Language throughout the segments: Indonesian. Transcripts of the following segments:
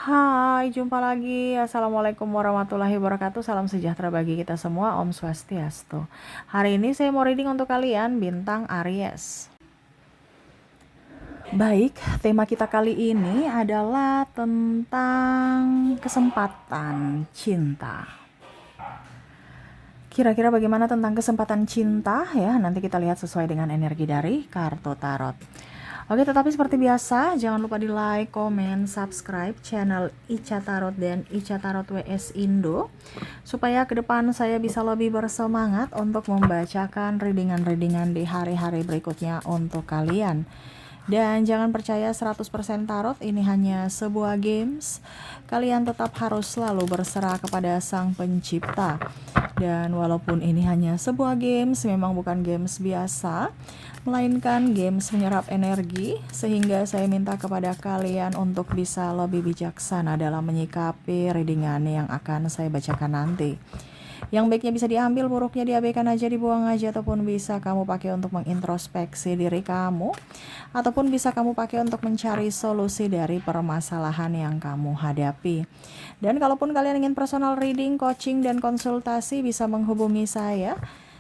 Hai, jumpa lagi. Assalamualaikum warahmatullahi wabarakatuh. Salam sejahtera bagi kita semua. Om Swastiastu. Hari ini saya mau reading untuk kalian bintang Aries. Baik, tema kita kali ini adalah tentang kesempatan cinta. Kira-kira bagaimana tentang kesempatan cinta ya? Nanti kita lihat sesuai dengan energi dari kartu tarot. Oke, tetapi seperti biasa, jangan lupa di like, komen, subscribe channel Ica Tarot dan Ica Tarot WS Indo, supaya ke depan saya bisa lebih bersemangat untuk membacakan readingan-readingan di hari-hari berikutnya untuk kalian. Dan jangan percaya 100% tarot ini hanya sebuah games. Kalian tetap harus selalu berserah kepada Sang Pencipta. Dan walaupun ini hanya sebuah games, memang bukan games biasa, melainkan games menyerap energi, sehingga saya minta kepada kalian untuk bisa lebih bijaksana dalam menyikapi readingan yang akan saya bacakan nanti. Yang baiknya bisa diambil, buruknya diabaikan aja, dibuang aja, ataupun bisa kamu pakai untuk mengintrospeksi diri kamu, ataupun bisa kamu pakai untuk mencari solusi dari permasalahan yang kamu hadapi. Dan kalaupun kalian ingin personal reading, coaching, dan konsultasi, bisa menghubungi saya.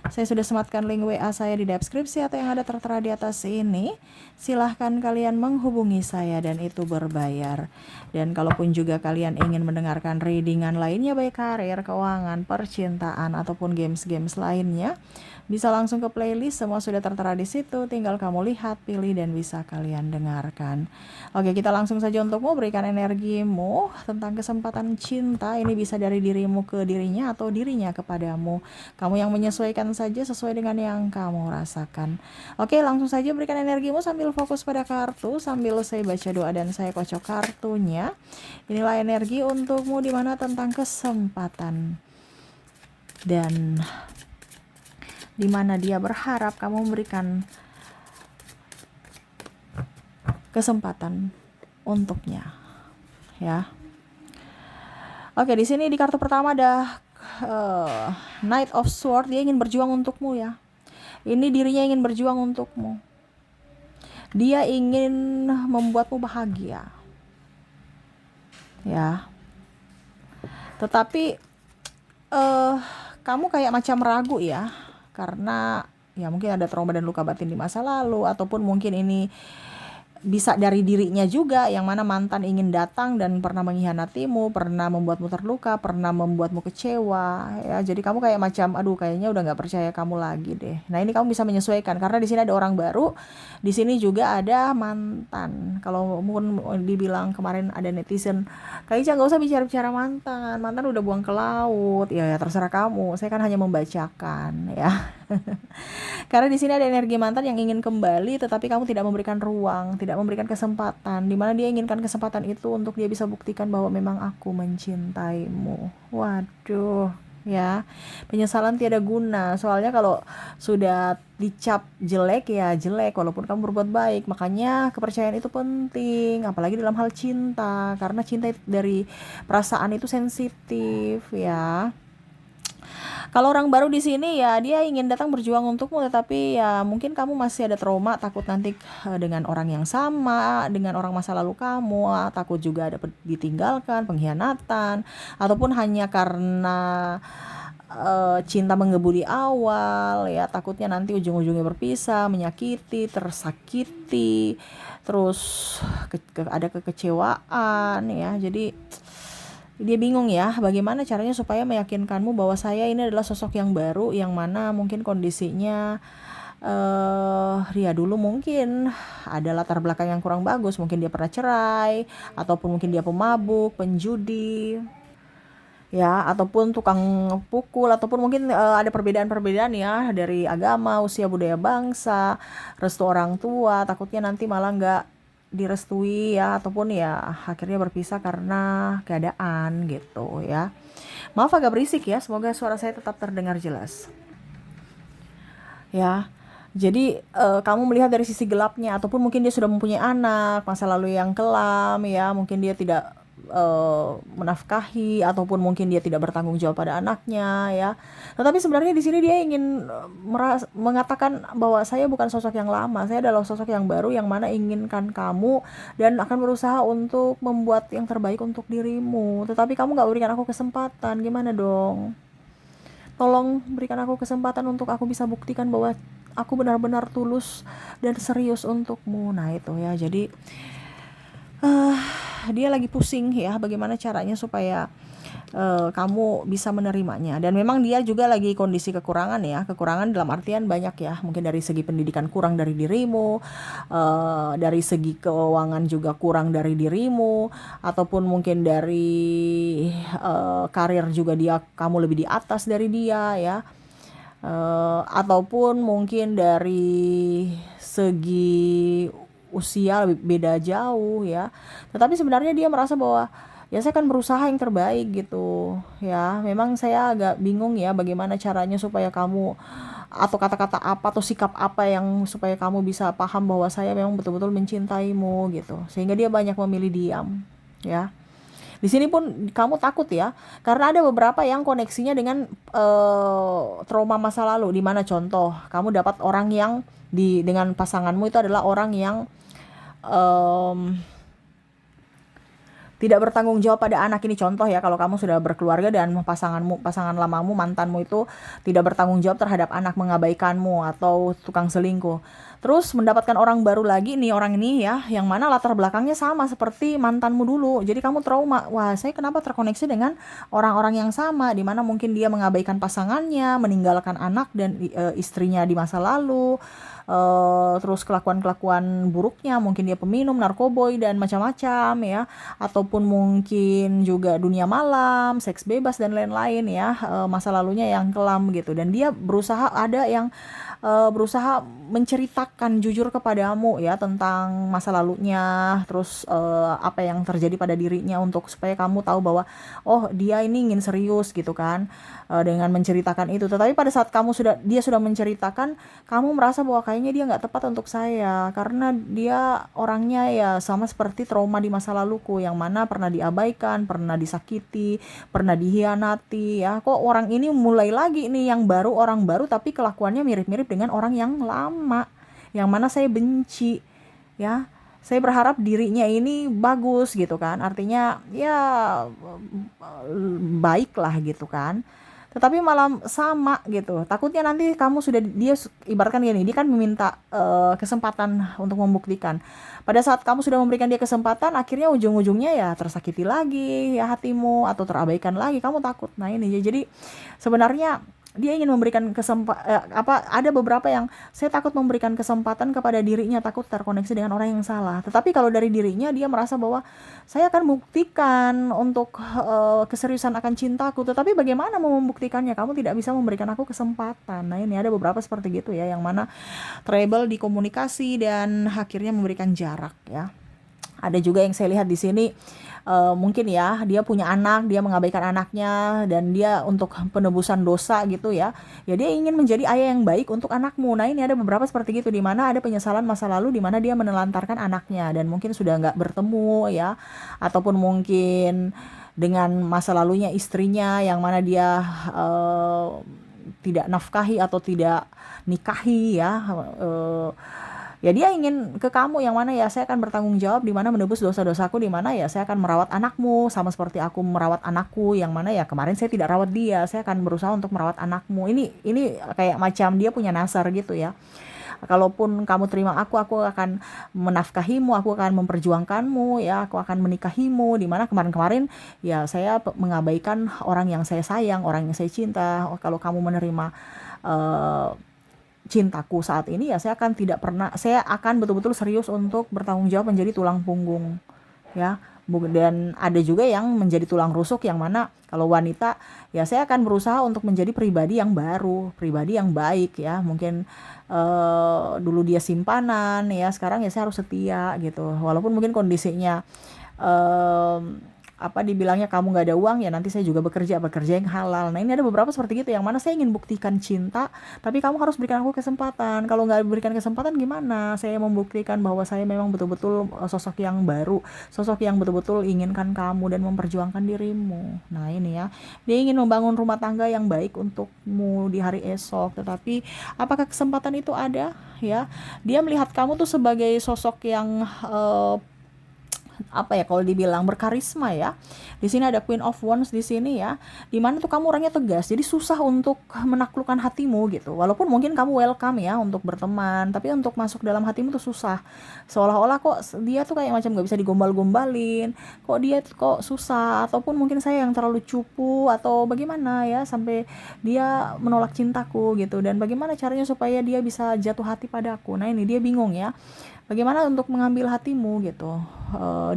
Saya sudah sematkan link WA saya di deskripsi atau yang ada tertera di atas ini. Silahkan kalian menghubungi saya dan itu berbayar. Dan kalaupun juga kalian ingin mendengarkan readingan lainnya, baik karir, keuangan, percintaan, ataupun games-games lainnya, bisa langsung ke playlist, semua sudah tertera di situ. Tinggal kamu lihat, pilih, dan bisa kalian dengarkan. Oke, kita langsung saja untukmu, berikan energimu tentang kesempatan cinta. Ini bisa dari dirimu ke dirinya atau dirinya kepadamu. Kamu yang menyesuaikan saja sesuai dengan yang kamu rasakan. Oke, langsung saja berikan energimu sambil fokus pada kartu, sambil saya baca doa dan saya kocok kartunya. Inilah energi untukmu, dimana tentang kesempatan, dan dimana dia berharap kamu memberikan kesempatan untuknya, ya. Oke, di sini di kartu pertama ada Knight of Swords. Dia ingin berjuang untukmu ya. Ini dirinya ingin berjuang untukmu. Dia ingin membuatmu bahagia, ya. Tetapi kamu kayak macam ragu ya, karena ya mungkin ada trauma dan luka batin di masa lalu, ataupun mungkin ini bisa dari dirinya juga, yang mana mantan ingin datang dan pernah mengkhianatimu, pernah membuatmu terluka, pernah membuatmu kecewa ya. Jadi kamu kayak macam aduh, kayaknya udah nggak percaya kamu lagi deh. Nah, ini kamu bisa menyesuaikan karena di sini ada orang baru, di sini juga ada mantan. Kalau mungkin dibilang kemarin ada netizen, kayaknya nggak usah bicara-bicara mantan, mantan udah buang ke laut. Ya, ya terserah kamu, saya kan hanya membacakan ya. Karena di sini ada energi mantan yang ingin kembali, tetapi kamu tidak memberikan ruang, tidak memberikan kesempatan, dimana dia inginkan kesempatan itu untuk dia bisa buktikan bahwa memang aku mencintaimu. Waduh, ya, penyesalan tiada guna. Soalnya kalau sudah dicap jelek ya jelek, walaupun kamu berbuat baik. Makanya kepercayaan itu penting, apalagi dalam hal cinta, karena cinta dari perasaan itu sensitif ya. Kalau orang baru di sini ya dia ingin datang berjuang untukmu, tetapi ya mungkin kamu masih ada trauma, takut nanti dengan orang yang sama, dengan orang masa lalu kamu, takut juga ada ditinggalkan, pengkhianatan, ataupun hanya karena cinta menggebu di awal ya, takutnya nanti ujung-ujungnya berpisah, menyakiti, tersakiti, terus ada kekecewaan ya. Jadi dia bingung ya, bagaimana caranya supaya meyakinkanmu bahwa saya ini adalah sosok yang baru, yang mana mungkin kondisinya dia dulu mungkin ada latar belakang yang kurang bagus, mungkin dia pernah cerai, ataupun mungkin dia pemabuk, penjudi, ya, ataupun tukang pukul, ataupun mungkin ada perbedaan-perbedaan ya dari agama, usia, budaya, bangsa, restu orang tua, takutnya nanti malah nggak direstui ya, ataupun ya akhirnya berpisah karena keadaan gitu ya. Maaf agak berisik ya, semoga suara saya tetap terdengar jelas ya. Jadi kamu melihat dari sisi gelapnya, ataupun mungkin dia sudah mempunyai anak, masa lalu yang kelam ya, mungkin dia tidak menafkahi, ataupun mungkin dia tidak bertanggung jawab pada anaknya ya. Tetapi sebenarnya di sini dia ingin mengatakan bahwa saya bukan sosok yang lama, saya adalah sosok yang baru yang mana inginkan kamu dan akan berusaha untuk membuat yang terbaik untuk dirimu. Tetapi kamu gak berikan aku kesempatan, gimana dong? Tolong berikan aku kesempatan untuk aku bisa buktikan bahwa aku benar-benar tulus dan serius untukmu. Nah itu ya, jadi eh dia lagi pusing ya bagaimana caranya supaya kamu bisa menerimanya. Dan memang dia juga lagi kondisi kekurangan ya, kekurangan dalam artian banyak ya, mungkin dari segi pendidikan kurang dari dirimu, dari segi keuangan juga kurang dari dirimu, ataupun mungkin dari karir juga kamu lebih di atas dari dia ya. Ataupun mungkin dari segi usia beda jauh ya. Tetapi sebenarnya dia merasa bahwa ya saya akan berusaha yang terbaik gitu ya. Memang saya agak bingung ya bagaimana caranya supaya kamu, atau kata-kata apa atau sikap apa yang supaya kamu bisa paham bahwa saya memang betul-betul mencintaimu gitu. Sehingga dia banyak memilih diam ya. Di sini pun kamu takut ya, karena ada beberapa yang koneksinya dengan trauma masa lalu, di mana contoh kamu dapat orang yang dengan pasanganmu itu adalah orang yang em, tidak bertanggung jawab pada anak. Ini contoh ya, kalau kamu sudah berkeluarga dan pasangan lamamu, mantanmu itu tidak bertanggung jawab terhadap anak, mengabaikanmu atau tukang selingkuh. Terus mendapatkan orang baru lagi nih, orang ini ya, yang mana latar belakangnya sama seperti mantanmu dulu. Jadi kamu trauma, wah saya kenapa terkoneksi dengan orang-orang yang sama, di mana mungkin dia mengabaikan pasangannya, meninggalkan anak dan istrinya di masa lalu. Terus kelakuan-kelakuan buruknya, mungkin dia peminum, narkoboy dan macam-macam ya, ataupun mungkin juga dunia malam, seks bebas dan lain-lain ya, masa lalunya yang kelam gitu. Dan dia berusaha, ada yang berusaha menceritakan jujur kepadamu ya tentang masa lalunya, terus apa yang terjadi pada dirinya, untuk supaya kamu tahu bahwa oh dia ini ingin serius gitu kan, dengan menceritakan itu. Tetapi pada saat dia sudah menceritakan, kamu merasa bahwa kayaknya dia nggak tepat untuk saya, karena dia orangnya ya sama seperti trauma di masa laluku, yang mana pernah diabaikan, pernah disakiti, pernah dihianati ya. Kok orang ini mulai lagi nih yang baru, orang baru, tapi kelakuannya mirip-mirip dengan orang yang lama, yang mana saya benci ya. Saya berharap dirinya ini bagus gitu kan, artinya ya baik lah gitu kan. Tetapi malah sama gitu. Takutnya nanti kamu sudah, dia ibaratkan gini, dia kan meminta kesempatan untuk membuktikan. Pada saat kamu sudah memberikan dia kesempatan, akhirnya ujung-ujungnya ya tersakiti lagi ya hatimu, atau terabaikan lagi, kamu takut. Nah ini jadi sebenarnya dia ingin memberikan ada beberapa yang saya takut memberikan kesempatan kepada dirinya, takut terkoneksi dengan orang yang salah. Tetapi kalau dari dirinya, dia merasa bahwa saya akan buktikan untuk keseriusan akan cintaku. Tetapi bagaimana mau membuktikannya? Kamu tidak bisa memberikan aku kesempatan. Nah ini ada beberapa seperti gitu ya, yang mana trouble di komunikasi dan akhirnya memberikan jarak ya. Ada juga yang saya lihat di sini, mungkin ya dia punya anak, dia mengabaikan anaknya, dan dia untuk penebusan dosa gitu ya, ya dia ingin menjadi ayah yang baik untuk anakmu. Nah ini ada beberapa seperti gitu, di mana ada penyesalan masa lalu, di mana dia menelantarkan anaknya dan mungkin sudah nggak bertemu ya, ataupun mungkin dengan masa lalunya istrinya, yang mana dia tidak nafkahi atau tidak nikahi ya. Ya dia ingin ke kamu, yang mana ya saya akan bertanggung jawab, di mana menebus dosa-dosaku, di mana ya saya akan merawat anakmu sama seperti aku merawat anakku, yang mana ya kemarin saya tidak rawat dia, saya akan berusaha untuk merawat anakmu. Ini kayak macam dia punya nasar gitu ya. Kalaupun kamu terima aku akan menafkahimu, aku akan memperjuangkanmu ya, aku akan menikahimu, di mana kemarin-kemarin ya saya mengabaikan orang yang saya sayang, orang yang saya cinta. Kalau kamu menerima cintaku saat ini ya, saya akan betul-betul serius untuk bertanggung jawab menjadi tulang punggung ya. Dan ada juga yang menjadi tulang rusuk, yang mana kalau wanita ya saya akan berusaha untuk menjadi pribadi yang baru, pribadi yang baik ya. Mungkin dulu dia simpanan ya, sekarang ya saya harus setia gitu, walaupun mungkin kondisinya apa dibilangnya kamu nggak ada uang, ya nanti saya juga bekerja yang halal. Nah, ini ada beberapa seperti gitu yang mana saya ingin buktikan cinta, tapi kamu harus berikan aku kesempatan. Kalau nggak berikan kesempatan gimana saya membuktikan bahwa saya memang betul-betul sosok yang baru, sosok yang betul-betul inginkan kamu dan memperjuangkan dirimu. Nah, ini ya, dia ingin membangun rumah tangga yang baik untukmu di hari esok, tetapi apakah kesempatan itu ada? Ya, dia melihat kamu tuh sebagai sosok yang apa ya, kalau dibilang berkarisma ya. Di sini ada Queen of Wands di sini ya. Dimana tuh kamu orangnya tegas, jadi susah untuk menaklukkan hatimu gitu. Walaupun mungkin kamu welcome ya untuk berteman, tapi untuk masuk dalam hatimu tuh susah. Seolah-olah kok dia tuh kayak macam gak bisa digombal-gombalin. Kok dia tuh kok susah, ataupun mungkin saya yang terlalu cupu atau bagaimana ya sampai dia menolak cintaku gitu. Dan bagaimana caranya supaya dia bisa jatuh hati padaku. Nah, ini dia bingung ya. Bagaimana untuk mengambil hatimu gitu,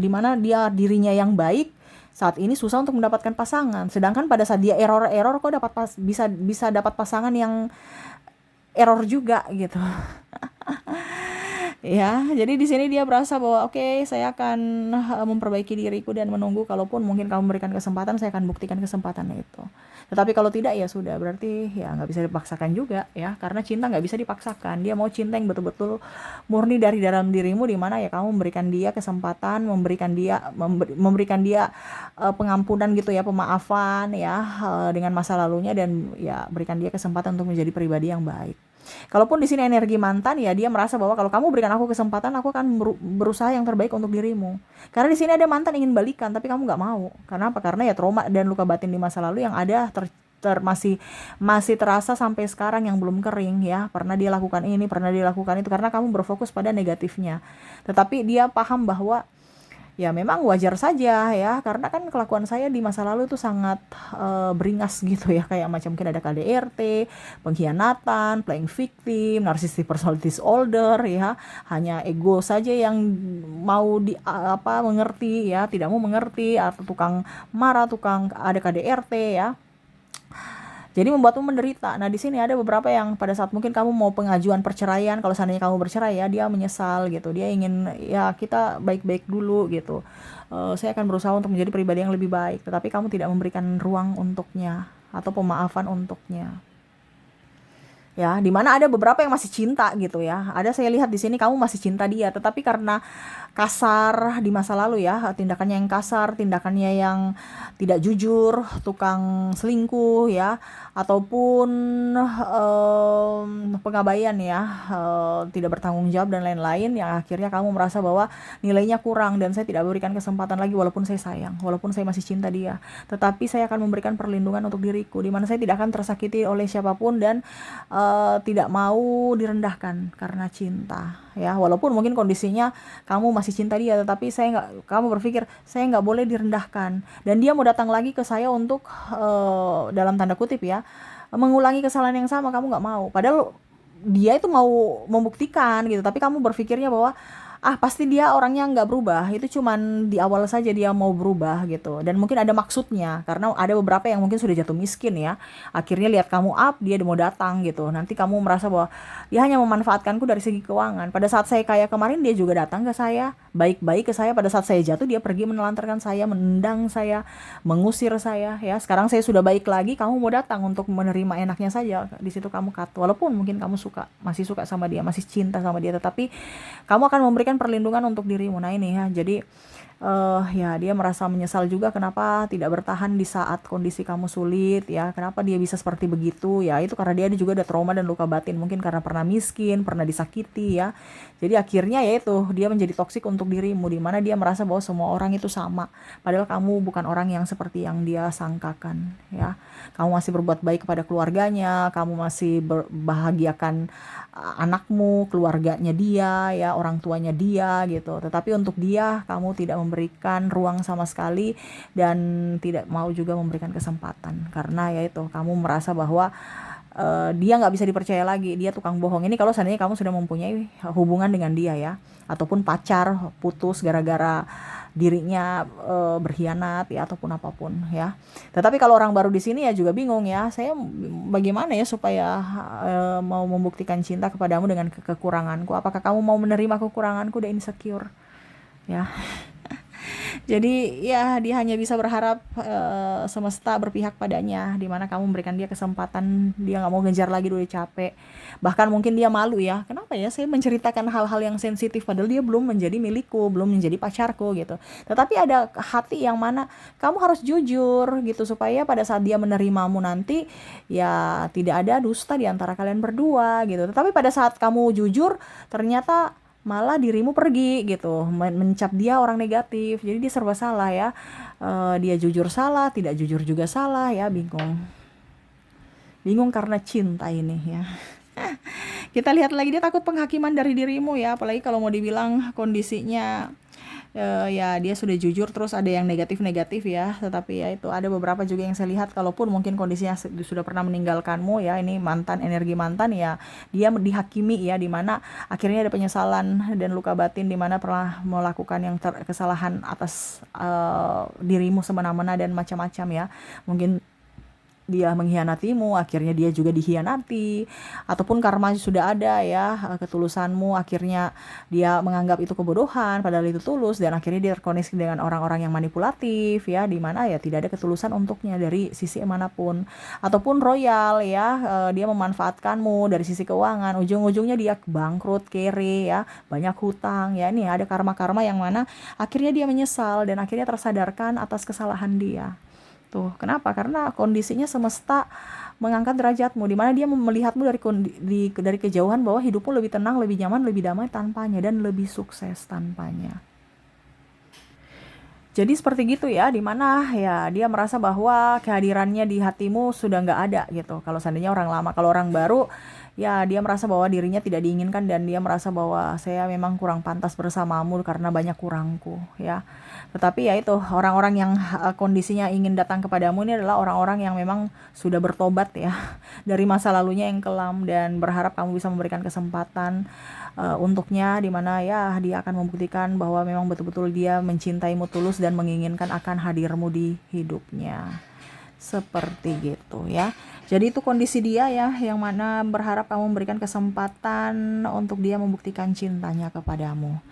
dimana dia dirinya yang baik saat ini susah untuk mendapatkan pasangan, sedangkan pada saat dia error kok bisa dapat pasangan yang error juga gitu. Ya, jadi di sini dia berasa bahwa oke, saya akan memperbaiki diriku dan menunggu, kalaupun mungkin kamu memberikan kesempatan, saya akan buktikan kesempatannya itu. Tetapi kalau tidak ya sudah, berarti ya nggak bisa dipaksakan juga ya, karena cinta nggak bisa dipaksakan. Dia mau cinta yang betul-betul murni dari dalam dirimu, di mana ya kamu memberikan dia kesempatan, memberikan dia pengampunan gitu ya, pemaafan ya, dengan masa lalunya, dan ya berikan dia kesempatan untuk menjadi pribadi yang baik. Kalaupun di sini energi mantan, ya dia merasa bahwa kalau kamu berikan aku kesempatan, aku akan berusaha yang terbaik untuk dirimu. Karena di sini ada mantan ingin balikan, tapi kamu nggak mau. Karena apa? Karena ya trauma dan luka batin di masa lalu yang ada masih terasa sampai sekarang, yang belum kering ya. Pernah dia lakukan ini, pernah dia lakukan itu, karena kamu berfokus pada negatifnya. Tetapi dia paham bahwa ya memang wajar saja ya, karena kan kelakuan saya di masa lalu itu sangat beringas gitu ya, kayak macam mungkin ada KDRT, pengkhianatan, playing victim, narcissistic personality disorder ya, hanya ego saja yang mau mengerti ya, tidak mau mengerti, atau tukang marah, tukang ada KDRT ya. Jadi membuatmu menderita. Nah, di sini ada beberapa yang pada saat mungkin kamu mau pengajuan perceraian, kalau seandainya kamu bercerai ya, dia menyesal gitu. Dia ingin ya kita baik-baik dulu gitu. Saya akan berusaha untuk menjadi pribadi yang lebih baik, tetapi kamu tidak memberikan ruang untuknya atau pemaafan untuknya. Ya, dimana ada beberapa yang masih cinta gitu ya. Ada, saya lihat di sini kamu masih cinta dia, tetapi karena kasar di masa lalu ya, tindakannya yang kasar, tindakannya yang tidak jujur, tukang selingkuh ya, ataupun pengabaian ya, tidak bertanggung jawab dan lain-lain, yang akhirnya kamu merasa bahwa nilainya kurang dan saya tidak berikan kesempatan lagi, walaupun saya sayang, walaupun saya masih cinta dia, tetapi saya akan memberikan perlindungan untuk diriku, di mana saya tidak akan tersakiti oleh siapapun dan tidak mau direndahkan karena cinta ya. Walaupun mungkin kondisinya kamu masih cinta dia, tetapi kamu berpikir saya nggak boleh direndahkan, dan dia mau datang lagi ke saya untuk dalam tanda kutip ya, mengulangi kesalahan yang sama, kamu nggak mau, padahal dia itu mau membuktikan gitu, tapi kamu berpikirnya bahwa pasti dia orangnya nggak berubah, itu cuman di awal saja dia mau berubah gitu, dan mungkin ada maksudnya, karena ada beberapa yang mungkin sudah jatuh miskin ya, akhirnya lihat kamu up, dia mau datang gitu, nanti kamu merasa bahwa dia hanya memanfaatkanku dari segi keuangan. Pada saat saya kaya kemarin, dia juga datang ke saya, baik-baik ke saya. Pada saat saya jatuh, dia pergi menelantarkan saya, menendang saya, mengusir saya ya. Sekarang saya sudah baik lagi, kamu mau datang untuk menerima enaknya saja, di situ kamu cut. Walaupun mungkin kamu masih suka sama dia, masih cinta sama dia, tetapi kamu akan memberikan perlindungan untuk dirimu. Nah, ini ya, jadi ya dia merasa menyesal juga kenapa tidak bertahan di saat kondisi kamu sulit ya, kenapa dia bisa seperti begitu ya, itu karena dia juga ada trauma dan luka batin, mungkin karena pernah miskin, pernah disakiti ya. Jadi akhirnya ya itu, dia menjadi toksik untuk dirimu, di mana dia merasa bahwa semua orang itu sama, padahal kamu bukan orang yang seperti yang dia sangkakan ya. Kamu masih berbuat baik kepada keluarganya, kamu masih bahagiakan anakmu, keluarganya dia ya, orang tuanya dia gitu, tetapi untuk dia kamu tidak memberikan ruang sama sekali dan tidak mau juga memberikan kesempatan, karena ya itu, kamu merasa bahwa dia nggak bisa dipercaya lagi, dia tukang bohong. Ini kalau seandainya kamu sudah mempunyai hubungan dengan dia ya, ataupun pacar putus gara-gara dirinya berkhianat ya, ataupun apapun ya. Tetapi kalau orang baru di sini ya juga bingung ya, saya bagaimana ya supaya mau membuktikan cinta kepadamu dengan kekuranganku, apakah kamu mau menerima kekuranganku dan insecure ya. Jadi ya dia hanya bisa berharap semesta berpihak padanya, di mana kamu memberikan dia kesempatan, dia nggak mau ngejar lagi, udah capek. Bahkan mungkin dia malu ya, kenapa ya saya menceritakan hal-hal yang sensitif padahal dia belum menjadi milikku, belum menjadi pacarku gitu. Tetapi ada hati yang mana kamu harus jujur gitu, supaya pada saat dia menerimamu nanti ya tidak ada dusta di antara kalian berdua gitu. Tetapi pada saat kamu jujur ternyata malah dirimu pergi gitu, mencap dia orang negatif, jadi dia serba salah ya. Dia jujur salah, tidak jujur juga salah ya, bingung bingung karena cinta ini ya. Kita lihat lagi, dia takut penghakiman dari dirimu ya, apalagi kalau mau dibilang kondisinya ya dia sudah jujur terus ada yang negatif-negatif ya. Tetapi ya itu ada beberapa juga yang saya lihat, kalaupun mungkin kondisinya sudah pernah meninggalkanmu ya, ini mantan, energi mantan ya, dia dihakimi ya, dimana akhirnya ada penyesalan dan luka batin, dimana pernah melakukan yang kesalahan atas dirimu semena-mena dan macam-macam ya. Mungkin dia mengkhianatimu, akhirnya dia juga dikhianati, ataupun karma sudah ada ya, ketulusanmu, akhirnya dia menganggap itu kebodohan padahal itu tulus, dan akhirnya dia terkoneksi dengan orang-orang yang manipulatif ya, di mana ya tidak ada ketulusan untuknya dari sisi manapun. Ataupun royal ya, dia memanfaatkanmu dari sisi keuangan, ujung-ujungnya dia bangkrut, kere ya, banyak hutang ya. Ini ada karma-karma yang mana akhirnya dia menyesal dan akhirnya tersadarkan atas kesalahan dia. Tuh, kenapa? Karena kondisinya semesta mengangkat derajatmu, di mana dia melihatmu dari kejauhan bahwa hidupmu lebih tenang, lebih nyaman, lebih damai tanpanya, dan lebih sukses tanpanya. Jadi seperti gitu ya, dimana ya dia merasa bahwa kehadirannya di hatimu sudah nggak ada gitu. Kalau seandainya orang lama, kalau orang baru, ya dia merasa bahwa dirinya tidak diinginkan, dan dia merasa bahwa saya memang kurang pantas bersamamu karena banyak kurangku ya. Tetapi ya itu, orang-orang yang kondisinya ingin datang kepadamu ini adalah orang-orang yang memang sudah bertobat ya dari masa lalunya yang kelam, dan berharap kamu bisa memberikan kesempatan untuknya, dimana ya dia akan membuktikan bahwa memang betul-betul dia mencintaimu tulus dan menginginkan akan hadirmu di hidupnya. Seperti gitu ya. Jadi itu kondisi dia ya, yang mana berharap kamu memberikan kesempatan untuk dia membuktikan cintanya kepadamu.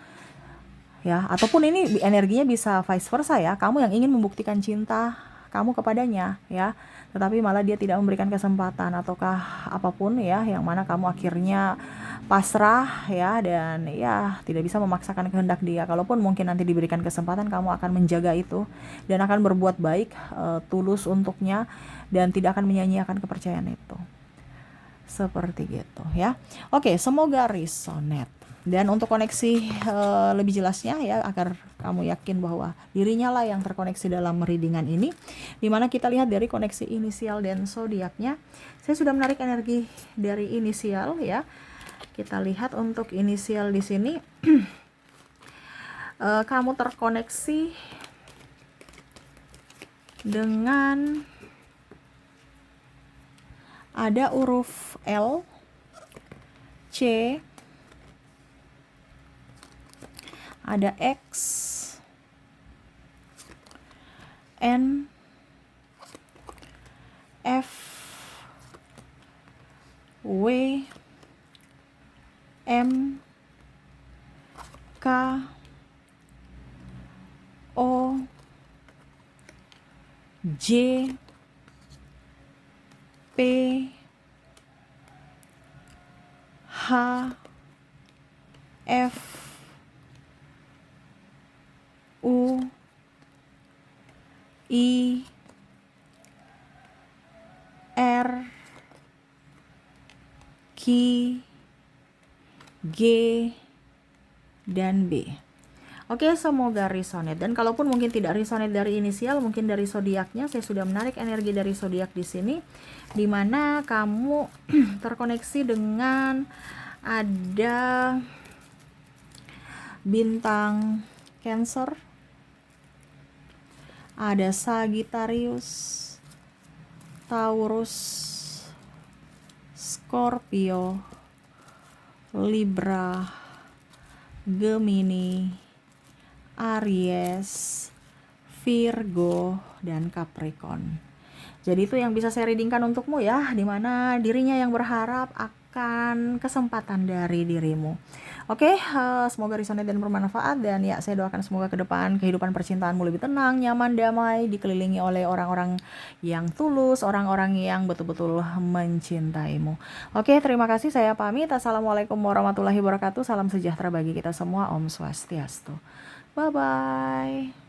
Ya, ataupun ini energinya bisa vice versa ya, kamu yang ingin membuktikan cinta kamu kepadanya ya, tetapi malah dia tidak memberikan kesempatan ataukah apapun ya, yang mana kamu akhirnya pasrah ya, dan ya tidak bisa memaksakan kehendak dia. Kalaupun mungkin nanti diberikan kesempatan, kamu akan menjaga itu dan akan berbuat baik, tulus untuknya, dan tidak akan menyia-nyiakan kepercayaan itu. Seperti gitu ya. Oke, semoga resonate. Dan untuk koneksi lebih jelasnya ya, agar kamu yakin bahwa dirinya lah yang terkoneksi dalam readingan ini, dimana kita lihat dari koneksi inisial dan zodiaknya. Saya sudah menarik energi dari inisial ya. Kita lihat untuk inisial di sini. Kamu terkoneksi dengan ada huruf L, C, ada X, N, F, W, M, K, O, J, P, H, F, U, I, R, Q, G, dan B. Oke, semoga resonate. Dan kalaupun mungkin tidak resonate dari inisial, mungkin dari zodiaknya, saya sudah menarik energi dari zodiak di sini, di mana kamu terkoneksi dengan ada bintang Cancer, ada Sagittarius, Taurus, Scorpio, Libra, Gemini, Aries, Virgo, dan Capricorn. Jadi itu yang bisa saya readingkan untukmu ya, dimana dirinya yang berharap akan kesempatan dari dirimu. Oke, semoga resonate dan bermanfaat, dan ya saya doakan semoga ke depan kehidupan percintaanmu lebih tenang, nyaman, damai, dikelilingi oleh orang-orang yang tulus, orang-orang yang betul-betul mencintaimu. Oke, terima kasih, saya pamit. Assalamualaikum warahmatullahi wabarakatuh. Salam sejahtera bagi kita semua. Om Swastiastu. Bye bye.